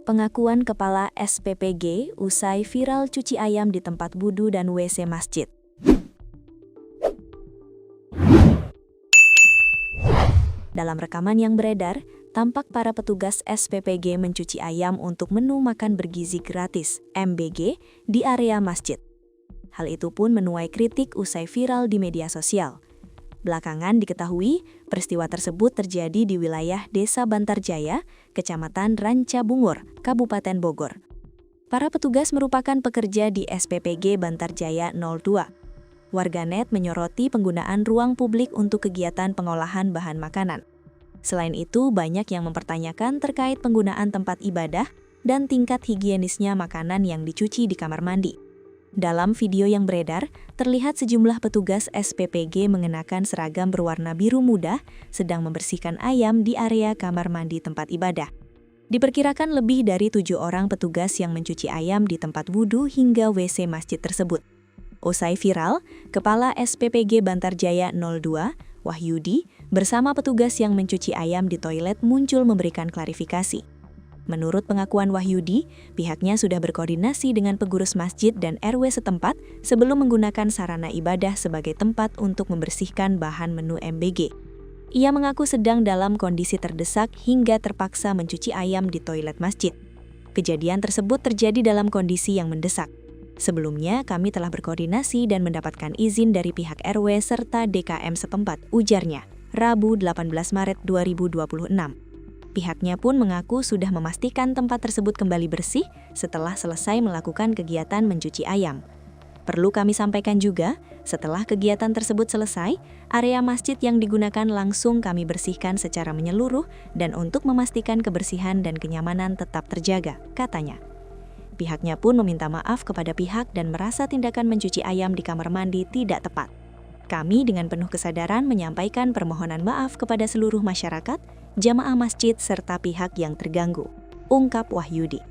Pengakuan Kepala SPPG usai viral cuci ayam di tempat wudu dan WC masjid. Dalam rekaman yang beredar, tampak para petugas SPPG mencuci ayam untuk menu makan bergizi gratis (MBG) di area masjid. Hal itu pun menuai kritik usai viral di media sosial. Belakangan diketahui, peristiwa tersebut terjadi di wilayah Desa Bantarjaya, Kecamatan Ranca Bungur, Kabupaten Bogor. Para petugas merupakan pekerja di SPPG Bantarjaya 02. Warganet menyoroti penggunaan ruang publik untuk kegiatan pengolahan bahan makanan. Selain itu, banyak yang mempertanyakan terkait penggunaan tempat ibadah dan tingkat higienisnya makanan yang dicuci di kamar mandi. Dalam video yang beredar, terlihat sejumlah petugas SPPG mengenakan seragam berwarna biru muda sedang membersihkan ayam di area kamar mandi tempat ibadah. Diperkirakan lebih dari 7 orang petugas yang mencuci ayam di tempat wudhu hingga WC masjid tersebut. Usai viral, Kepala SPPG Bantarjaya 02, Wahyudi, bersama petugas yang mencuci ayam di toilet muncul memberikan klarifikasi. Menurut pengakuan Wahyudi, pihaknya sudah berkoordinasi dengan pengurus masjid dan RW setempat sebelum menggunakan sarana ibadah sebagai tempat untuk membersihkan bahan menu MBG. Ia mengaku sedang dalam kondisi terdesak hingga terpaksa mencuci ayam di toilet masjid. Kejadian tersebut terjadi dalam kondisi yang mendesak. Sebelumnya, kami telah berkoordinasi dan mendapatkan izin dari pihak RW serta DKM setempat, ujarnya, Rabu 18 Maret 2026. Pihaknya pun mengaku sudah memastikan tempat tersebut kembali bersih setelah selesai melakukan kegiatan mencuci ayam. Perlu kami sampaikan juga, setelah kegiatan tersebut selesai, area masjid yang digunakan langsung kami bersihkan secara menyeluruh dan untuk memastikan kebersihan dan kenyamanan tetap terjaga, katanya. Pihaknya pun meminta maaf kepada pihak dan merasa tindakan mencuci ayam di kamar mandi tidak tepat. Kami dengan penuh kesadaran menyampaikan permohonan maaf kepada seluruh masyarakat, jamaah masjid serta pihak yang terganggu, ungkap Wahyudi.